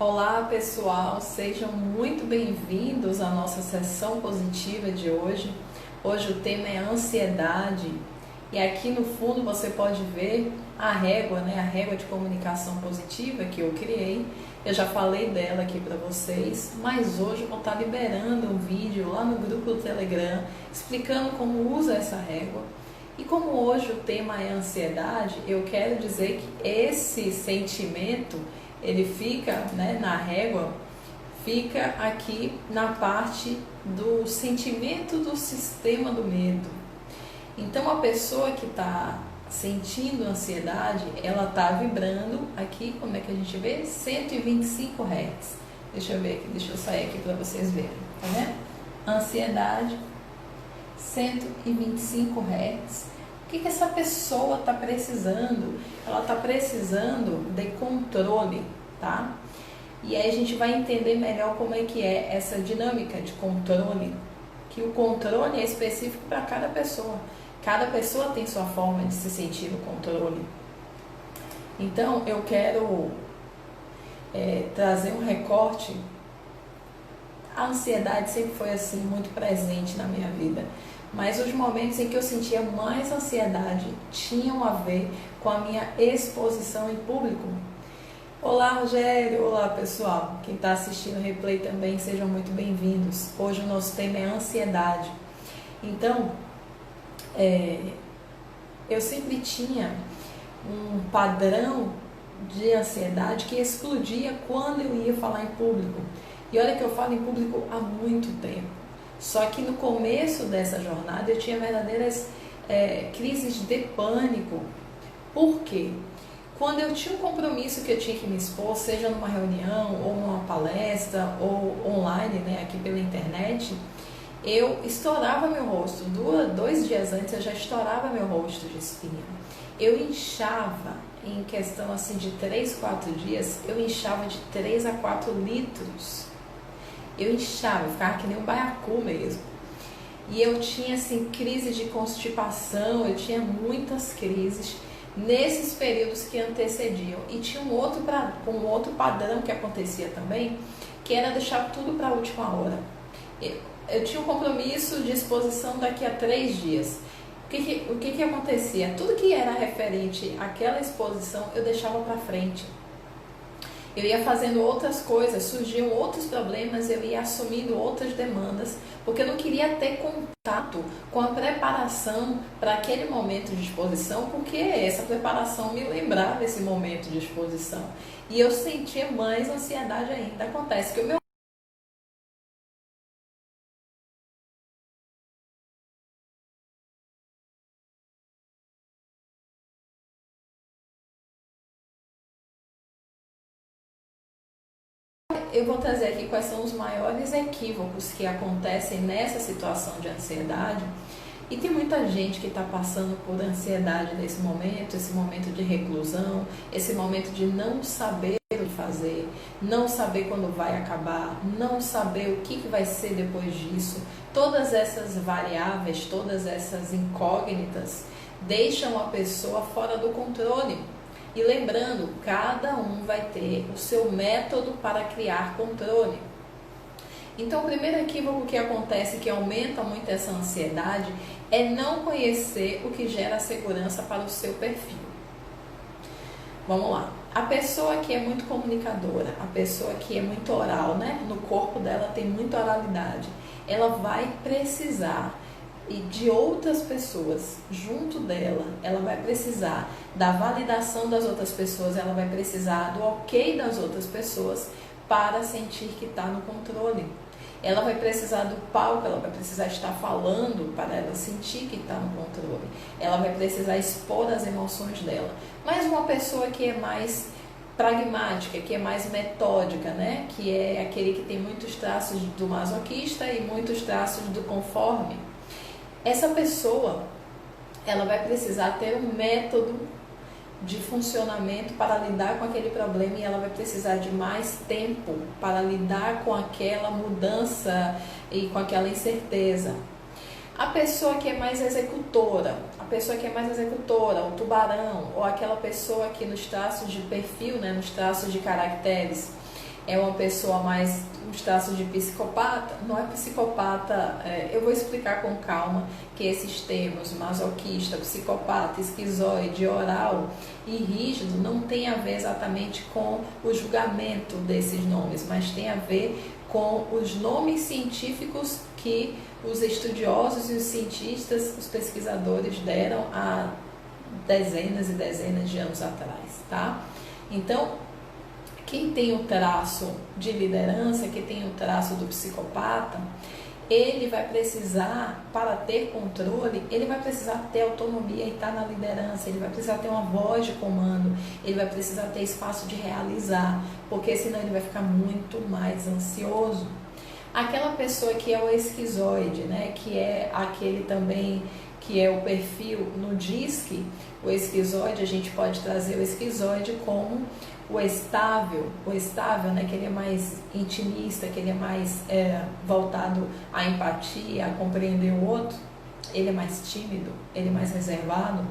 Olá pessoal, sejam muito bem-vindos à nossa sessão positiva de hoje. Hoje o tema é ansiedade e aqui no fundo você pode ver a régua, a régua de comunicação positiva que eu criei. Eu já falei dela aqui para vocês, mas hoje eu vou estar liberando um vídeo lá no grupo do Telegram explicando como usa essa régua. E como hoje o tema é ansiedade, eu quero dizer que esse sentimento ele fica, na régua, fica aqui na parte do sentimento do sistema do medo. Então a pessoa que está sentindo ansiedade, ela está vibrando aqui, como é que a gente vê? 125 Hz. Deixa eu ver aqui, deixa eu sair aqui para vocês verem, tá vendo? Ansiedade, 125 Hz. O que essa pessoa está precisando? Ela está precisando de controle, tá? E aí a gente vai entender melhor como é que é essa dinâmica de controle, que o controle é específico para cada pessoa. Cada pessoa tem sua forma de se sentir no controle. Então eu quero trazer um recorte. A ansiedade sempre foi assim muito presente na minha vida. Mas os momentos em que eu sentia mais ansiedade tinham a ver com a minha exposição em público. Olá, Rogério! Olá, pessoal! Quem está assistindo o replay também, sejam muito bem-vindos. Hoje o nosso tema é ansiedade. Então, eu sempre tinha um padrão de ansiedade que explodia quando eu ia falar em público. E olha que eu falo em público há muito tempo. Só que no começo dessa jornada eu tinha verdadeiras crises de pânico. Por quê? Quando eu tinha um compromisso que eu tinha que me expor, seja numa reunião, ou numa palestra, ou online, aqui pela internet, eu estourava meu rosto. 2 dias antes eu já estourava meu rosto de espinha. Eu inchava, em questão assim de 3, 4 dias, eu inchava de 3 a 4 litros. Eu inchava, eu ficava que nem um baiacu mesmo. E eu tinha assim crise de constipação, eu tinha muitas crises nesses períodos que antecediam. E tinha um outro padrão que acontecia também, que era deixar tudo para a última hora. Eu tinha um compromisso de exposição daqui a 3 dias. O que acontecia? Tudo que era referente àquela exposição eu deixava para frente. Eu ia fazendo outras coisas, surgiam outros problemas, eu ia assumindo outras demandas, porque eu não queria ter contato com a preparação para aquele momento de exposição, porque essa preparação me lembrava esse momento de exposição. E eu sentia mais ansiedade ainda. Acontece que o meu Eu vou trazer aqui quais são os maiores equívocos que acontecem nessa situação de ansiedade. E tem muita gente que está passando por ansiedade nesse momento, esse momento de reclusão, esse momento de não saber o que fazer, não saber quando vai acabar, não saber o que vai ser depois disso. Todas essas variáveis, todas essas incógnitas deixam a pessoa fora do controle. E lembrando, cada um vai ter o seu método para criar controle. Então, o primeiro equívoco que acontece, que aumenta muito essa ansiedade, é não conhecer o que gera segurança para o seu perfil. Vamos lá. A pessoa que é muito comunicadora, a pessoa que é muito oral, no corpo dela tem muita oralidade, ela vai precisar de outras pessoas junto dela, ela vai precisar da validação das outras pessoas, ela vai precisar do ok das outras pessoas para sentir que está no controle. Ela vai precisar do palco, ela vai precisar estar falando para ela sentir que está no controle. Ela vai precisar expor as emoções dela. Mas uma pessoa que é mais pragmática, que é mais metódica, que é aquele que tem muitos traços do masoquista e muitos traços do conforme, essa pessoa, ela vai precisar ter um método de funcionamento para lidar com aquele problema e ela vai precisar de mais tempo para lidar com aquela mudança e com aquela incerteza. A pessoa que é mais executora, o tubarão, ou aquela pessoa que nos traços de perfil, nos traços de caracteres, É uma pessoa mais, os traços de psicopata? Não é psicopata, eu vou explicar com calma que esses termos, masoquista, psicopata, esquizoide, oral e rígido, não tem a ver exatamente com o julgamento desses nomes, mas tem a ver com os nomes científicos que os estudiosos e os cientistas, os pesquisadores deram há dezenas e dezenas de anos atrás, tá? Então, quem tem o traço de liderança, quem tem o traço do psicopata, ele vai precisar, para ter controle, ele vai precisar ter autonomia e estar na liderança, ele vai precisar ter uma voz de comando, ele vai precisar ter espaço de realizar, porque senão ele vai ficar muito mais ansioso. Aquela pessoa que é o esquizoide, né, que é aquele também que é o perfil no DISC, o esquizoide, a gente pode trazer o esquizoide como o estável, né, que ele é mais intimista, que ele é mais voltado à empatia, a compreender o outro, ele é mais tímido, ele é mais reservado.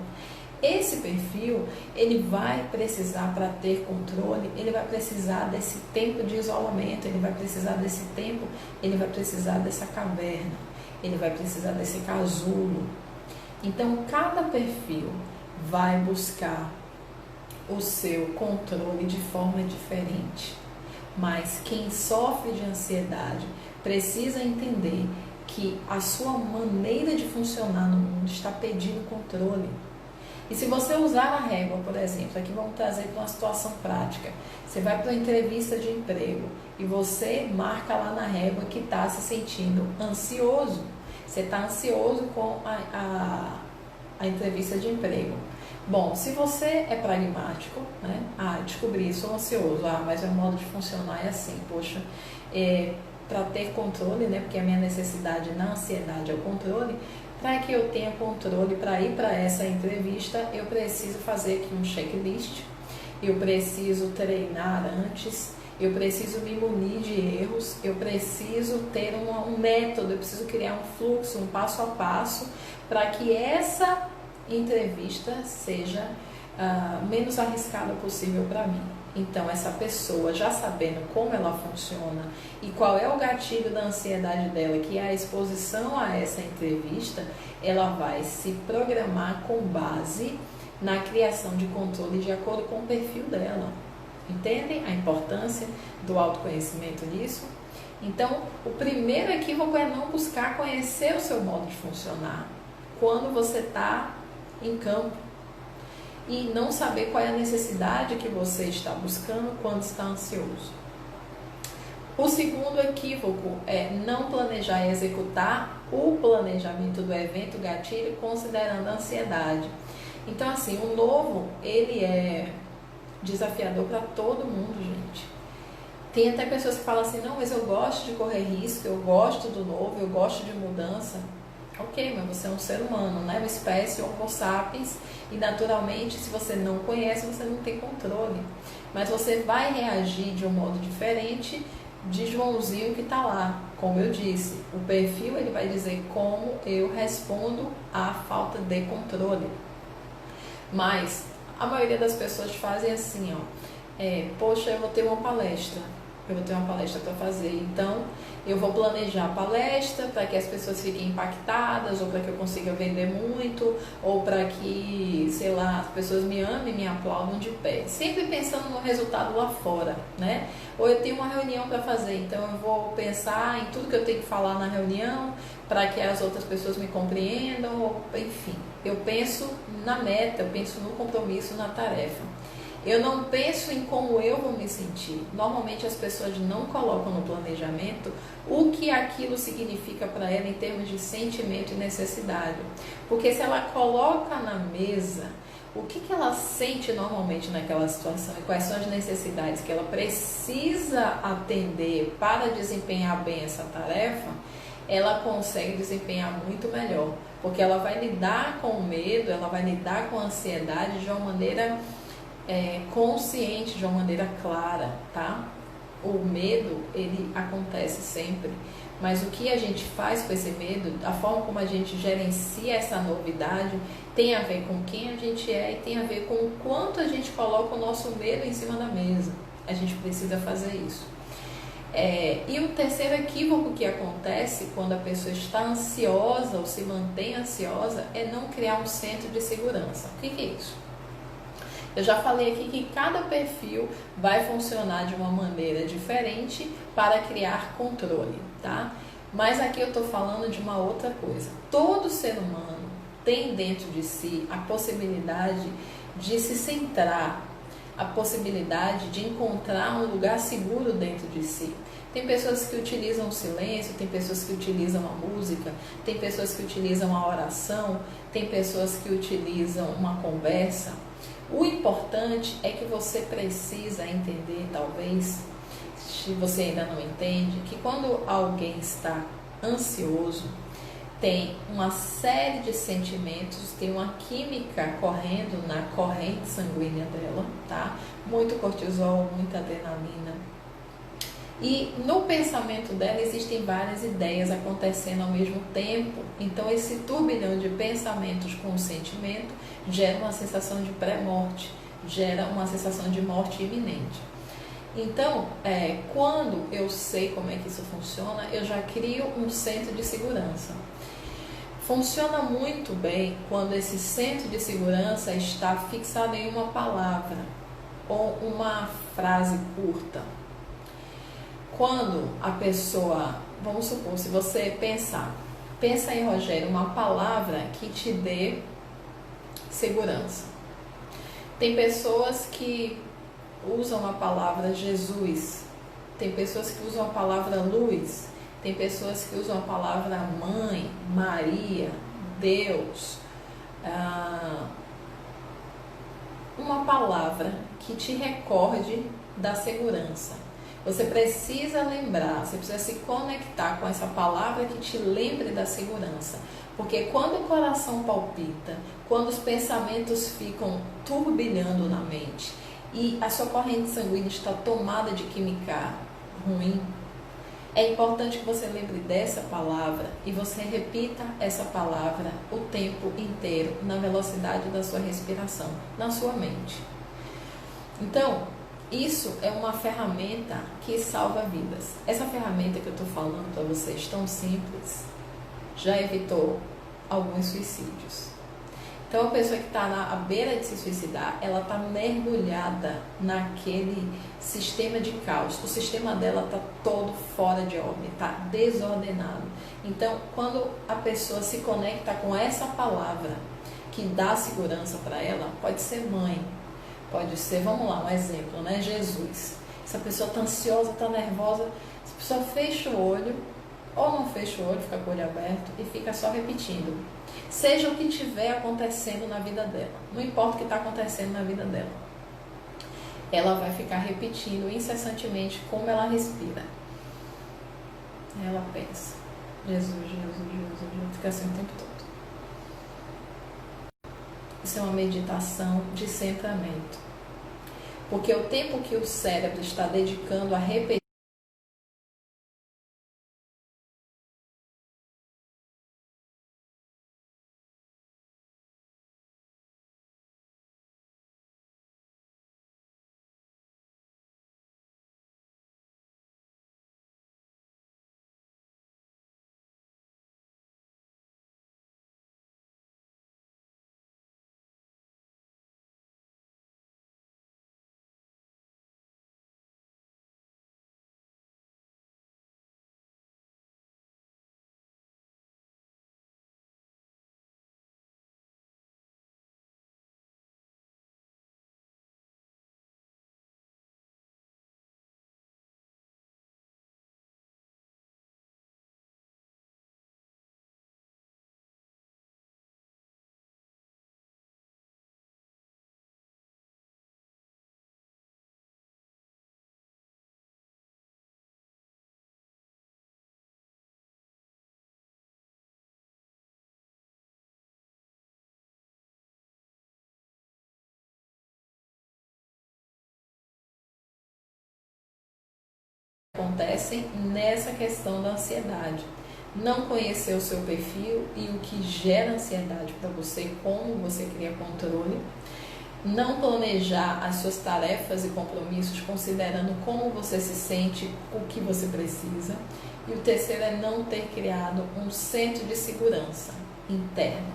Esse perfil, ele vai precisar, para ter controle, ele vai precisar desse tempo de isolamento, ele vai precisar desse tempo, ele vai precisar dessa caverna, ele vai precisar desse casulo. Então, cada perfil vai buscar o seu controle de forma diferente. Mas quem sofre de ansiedade precisa entender que a sua maneira de funcionar no mundo está pedindo controle. E se você usar a régua, por exemplo, aqui vamos trazer para uma situação prática. Você vai para uma entrevista de emprego e você marca lá na régua que está se sentindo ansioso. Você está ansioso com a entrevista de emprego. Bom, se você é pragmático, né? Descobri, sou ansioso, mas o meu modo de funcionar é assim, poxa, para ter controle, né? Porque a minha necessidade na ansiedade é o controle. Para que eu tenha controle para ir para essa entrevista, eu preciso fazer aqui um checklist, eu preciso treinar antes, eu preciso me munir de erros, eu preciso ter um método, eu preciso criar um fluxo, um passo a passo, para que essa entrevista seja menos arriscada possível para mim. Então, essa pessoa, já sabendo como ela funciona e qual é o gatilho da ansiedade dela, que é a exposição a essa entrevista, ela vai se programar com base na criação de controle de acordo com o perfil dela. Entendem a importância do autoconhecimento nisso? Então, o primeiro equívoco é não buscar conhecer o seu modo de funcionar quando você está em campo e não saber qual é a necessidade que você está buscando quando está ansioso. O segundo equívoco é não planejar e executar o planejamento do evento gatilho considerando a ansiedade. Então, assim, o novo, ele é desafiador para todo mundo, gente. Tem até pessoas que falam assim, não, mas eu gosto de correr risco, eu gosto do novo, eu gosto de mudança. Ok, mas você é um ser humano, né? Uma espécie Homo sapiens, e naturalmente, se você não conhece, você não tem controle. Mas você vai reagir de um modo diferente de Joãozinho que está lá. Como eu disse, o perfil ele vai dizer como eu respondo à falta de controle. Mas a maioria das pessoas fazem assim, poxa, eu vou ter uma palestra. Para fazer, então eu vou planejar a palestra para que as pessoas fiquem impactadas, ou para que eu consiga vender muito, ou para que, sei lá, as pessoas me amem e me aplaudam de pé, sempre pensando no resultado lá fora, né? Ou eu tenho uma reunião para fazer, então eu vou pensar em tudo que eu tenho que falar na reunião para que as outras pessoas me compreendam, ou, enfim, eu penso na meta, eu penso no compromisso, na tarefa. Eu não penso em como eu vou me sentir. Normalmente as pessoas não colocam no planejamento o que aquilo significa para ela em termos de sentimento e necessidade. Porque se ela coloca na mesa o que ela sente normalmente naquela situação e quais são as necessidades que ela precisa atender para desempenhar bem essa tarefa, ela consegue desempenhar muito melhor. Porque ela vai lidar com o medo, ela vai lidar com a ansiedade de uma maneira consciente, de uma maneira clara, tá? O medo, ele acontece sempre, mas o que a gente faz com esse medo, a forma como a gente gerencia essa novidade, tem a ver com quem a gente é e tem a ver com o quanto a gente coloca o nosso medo em cima da mesa. A gente precisa fazer isso. E o terceiro equívoco que acontece quando a pessoa está ansiosa ou se mantém ansiosa é não criar um centro de segurança. O que é isso? Eu já falei aqui que cada perfil vai funcionar de uma maneira diferente para criar controle, tá? Mas aqui eu estou falando de uma outra coisa. Todo ser humano tem dentro de si a possibilidade de se centrar, a possibilidade de encontrar um lugar seguro dentro de si. Tem pessoas que utilizam o silêncio, tem pessoas que utilizam a música, tem pessoas que utilizam a oração, tem pessoas que utilizam uma conversa. O importante é que você precisa entender, talvez, se você ainda não entende, que quando alguém está ansioso, tem uma série de sentimentos, tem uma química correndo na corrente sanguínea dela, tá? Muito cortisol, muita adrenalina. E no pensamento dela existem várias ideias acontecendo ao mesmo tempo. Então esse turbilhão de pensamentos com o sentimento gera uma sensação de pré-morte, gera uma sensação de morte iminente. Então, quando eu sei como é que isso funciona, eu já crio um centro de segurança. Funciona muito bem quando esse centro de segurança está fixado em uma palavra ou uma frase curta. Quando a pessoa, vamos supor, se você pensa aí, Rogério, uma palavra que te dê segurança. Tem pessoas que usam a palavra Jesus, tem pessoas que usam a palavra luz, tem pessoas que usam a palavra mãe, Maria, Deus. Uma palavra que te recorde da segurança. Você precisa lembrar, você precisa se conectar com essa palavra que te lembre da segurança. Porque quando o coração palpita, quando os pensamentos ficam turbilhando na mente e a sua corrente sanguínea está tomada de química ruim, é importante que você lembre dessa palavra e você repita essa palavra o tempo inteiro, na velocidade da sua respiração, na sua mente. Então, isso é uma ferramenta que salva vidas. Essa ferramenta que eu estou falando para vocês, tão simples, já evitou alguns suicídios. Então, a pessoa que está à beira de se suicidar, ela está mergulhada naquele sistema de caos. O sistema dela está todo fora de ordem, está desordenado. Então, quando a pessoa se conecta com essa palavra que dá segurança para ela, pode ser mãe, pode ser, vamos lá, um exemplo, né? Jesus. Se a pessoa está ansiosa, está nervosa, se a pessoa fecha o olho, ou não fecha o olho, fica com o olho aberto e fica só repetindo. Seja o que estiver acontecendo na vida dela, não importa o que está acontecendo na vida dela, ela vai ficar repetindo incessantemente como ela respira. Ela pensa, Jesus, Jesus, Jesus, Jesus, fica assim o tempo todo. Isso é uma meditação de centramento, porque o tempo que o cérebro está dedicando a repetir acontecem nessa questão da ansiedade. Não conhecer o seu perfil e o que gera ansiedade para você, como você cria controle. não planejar as suas tarefas e compromissos considerando como você se sente, o que você precisa. E o terceiro é não ter criado um centro de segurança interno,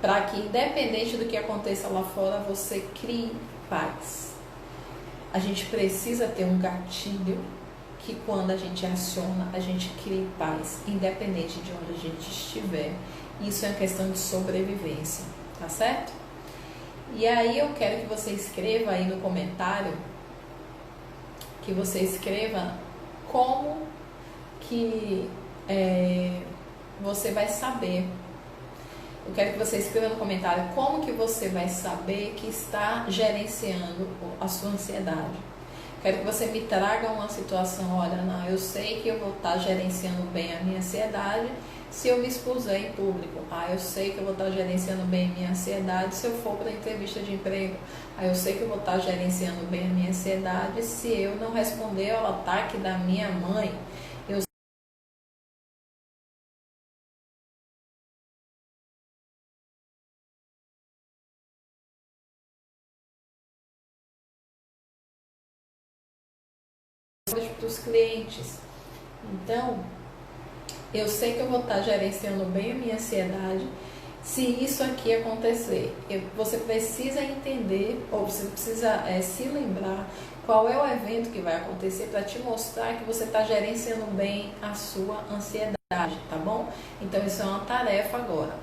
para que, independente do que aconteça lá fora, você crie paz. A gente precisa ter um gatilho que, quando a gente aciona, a gente crie paz, independente de onde a gente estiver. Isso é uma questão de sobrevivência, tá certo? E aí eu quero que você escreva aí no comentário, que você escreva como que você vai saber. Eu quero que você escreva no comentário como que você vai saber que está gerenciando a sua ansiedade. Quero que você me traga uma situação, olha, não, eu sei que eu vou estar gerenciando bem a minha ansiedade se eu me expuser em público. Eu sei que eu vou estar gerenciando bem a minha ansiedade se eu for para a entrevista de emprego. Eu sei que eu vou estar gerenciando bem a minha ansiedade se eu não responder ao ataque da minha mãe. Para os clientes. Então, eu sei que eu vou estar gerenciando bem a minha ansiedade se isso aqui acontecer. Você precisa entender, ou você precisa se lembrar qual é o evento que vai acontecer para te mostrar que você está gerenciando bem a sua ansiedade, tá bom? Então, isso é uma tarefa agora.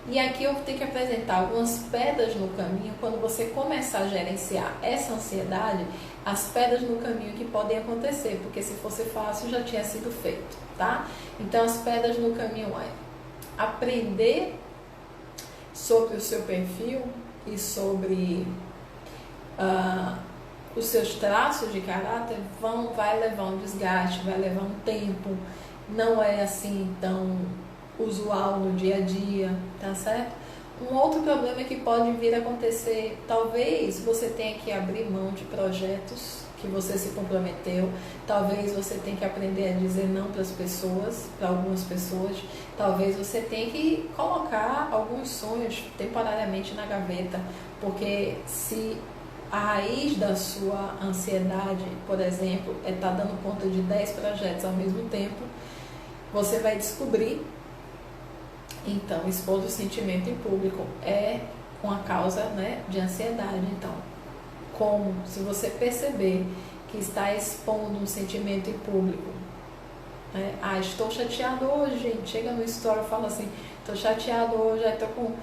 E aqui eu tenho que apresentar algumas pedras no caminho quando você começar a gerenciar essa ansiedade, as pedras no caminho que podem acontecer, porque se fosse fácil já tinha sido feito, tá? Então as pedras no caminho é aprender sobre o seu perfil e sobre os seus traços de caráter vai levar um desgaste, vai levar um tempo, não é assim tão usual no dia a dia, tá certo? Um outro problema que pode vir a acontecer, talvez você tenha que abrir mão de projetos que você se comprometeu, talvez você tenha que aprender a dizer não para as pessoas, para algumas pessoas, talvez você tenha que colocar alguns sonhos temporariamente na gaveta, porque se a raiz da sua ansiedade, por exemplo, é estar dando conta de 10 projetos ao mesmo tempo, você vai descobrir. Então, expor o sentimento em público é uma causa, né, de ansiedade. Então, como se você perceber que está expondo um sentimento em público, né? Estou chateado hoje, gente. Chega no story e fala assim, estou chateado hoje, estou com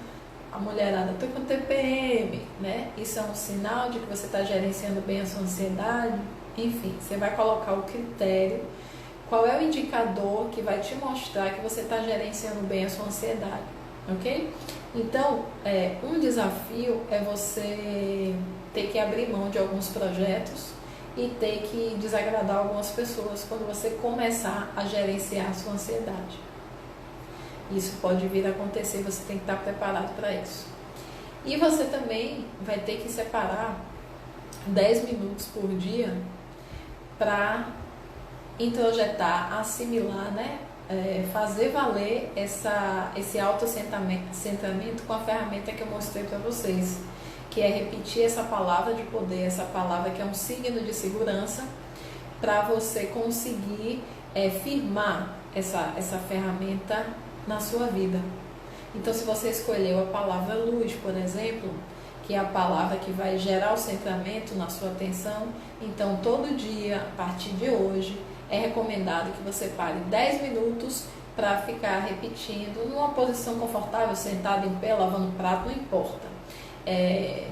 a mulherada, estou com TPM, né? Isso é um sinal de que você está gerenciando bem a sua ansiedade. Enfim, você vai colocar o critério. Qual é o indicador que vai te mostrar que você está gerenciando bem a sua ansiedade, ok? Então, um desafio é você ter que abrir mão de alguns projetos e ter que desagradar algumas pessoas quando você começar a gerenciar a sua ansiedade. Isso pode vir a acontecer, você tem que estar preparado para isso. E você também vai ter que separar 10 minutos por dia para introjetar, assimilar, né? Fazer valer esse autocentramento com a ferramenta que eu mostrei para vocês, que é repetir essa palavra de poder, essa palavra que é um signo de segurança, para você conseguir firmar essa ferramenta na sua vida. Então, se você escolheu a palavra luz, por exemplo, que é a palavra que vai gerar o centramento na sua atenção, então todo dia, a partir de hoje, é recomendado que você pare 10 minutos para ficar repetindo numa posição confortável, sentado em pé, lavando prato, não importa,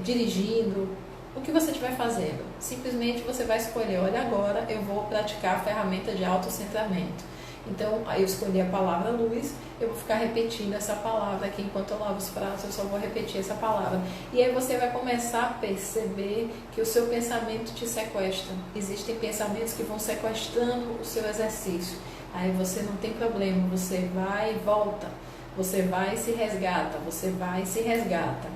dirigindo, o que você estiver fazendo. Simplesmente você vai escolher, olha, agora eu vou praticar a ferramenta de autocentramento. Então, aí eu escolhi a palavra luz, eu vou ficar repetindo essa palavra aqui enquanto eu lavo os pratos, eu só vou repetir essa palavra. E aí você vai começar a perceber que o seu pensamento te sequestra. Existem pensamentos que vão sequestrando o seu exercício. Aí você não tem problema, você vai e volta, você vai e se resgata, você vai e se resgata.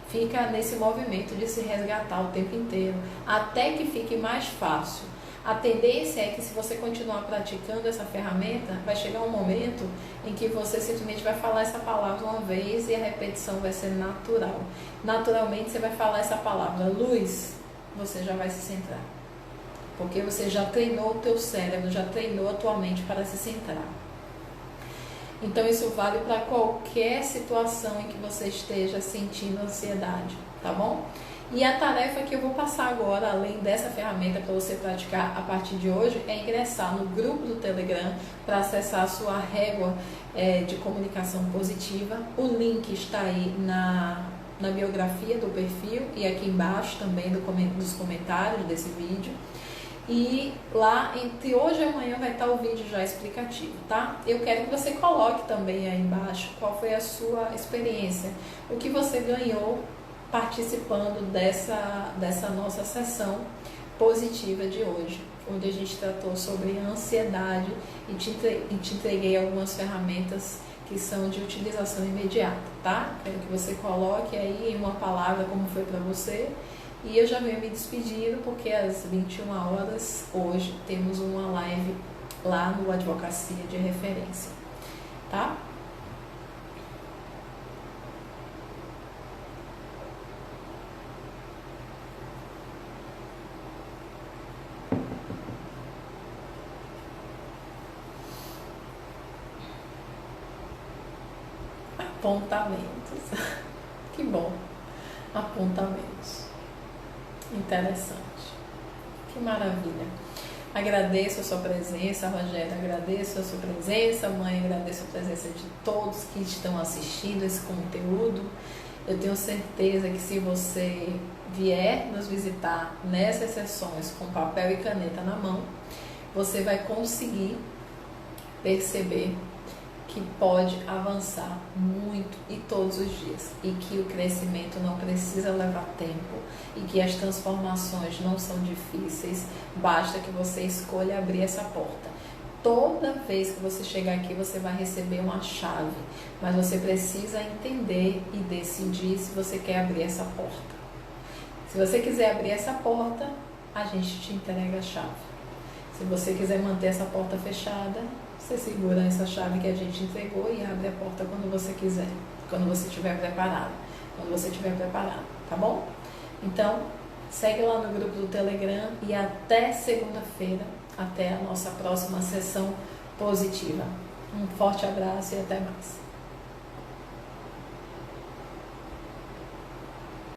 Fica nesse movimento de se resgatar o tempo inteiro, até que fique mais fácil. A tendência é que se você continuar praticando essa ferramenta, vai chegar um momento em que você simplesmente vai falar essa palavra uma vez e a repetição vai ser natural. Naturalmente você vai falar essa palavra luz, você já vai se centrar. Porque você já treinou o teu cérebro, já treinou a tua mente para se centrar. Então isso vale para qualquer situação em que você esteja sentindo ansiedade, tá bom? E a tarefa que eu vou passar agora, além dessa ferramenta para você praticar a partir de hoje, é ingressar no grupo do Telegram para acessar a sua régua de comunicação positiva. O link está aí na biografia do perfil e aqui embaixo também dos comentários desse vídeo. E lá, entre hoje e amanhã, vai estar o vídeo já explicativo, tá? Eu quero que você coloque também aí embaixo qual foi a sua experiência, o que você ganhou participando dessa nossa sessão positiva de hoje, onde a gente tratou sobre ansiedade e te entreguei algumas ferramentas que são de utilização imediata, tá? Quero que você coloque aí em uma palavra como foi para você. E eu já venho me despedindo porque às 21 horas hoje temos uma live lá no Advocacia de Referência, tá? Apontamentos. Que bom. Apontamentos. Interessante. Que maravilha. Agradeço a sua presença, Rogério. Agradeço a sua presença, mãe. Agradeço a presença de todos que estão assistindo esse conteúdo. Eu tenho certeza que se você vier nos visitar nessas sessões com papel e caneta na mão, você vai conseguir perceber que pode avançar muito e todos os dias, e que o crescimento não precisa levar tempo, e que as transformações não são difíceis, basta que você escolha abrir essa porta. Toda vez que você chegar aqui, você vai receber uma chave, mas você precisa entender e decidir se você quer abrir essa porta. Se você quiser abrir essa porta, a gente te entrega a chave. Se você quiser manter essa porta fechada, você segura essa chave que a gente entregou e abre a porta quando você quiser, quando você estiver preparado, tá bom? Então, segue lá no grupo do Telegram e até segunda-feira, até a nossa próxima sessão positiva. Um forte abraço e até mais.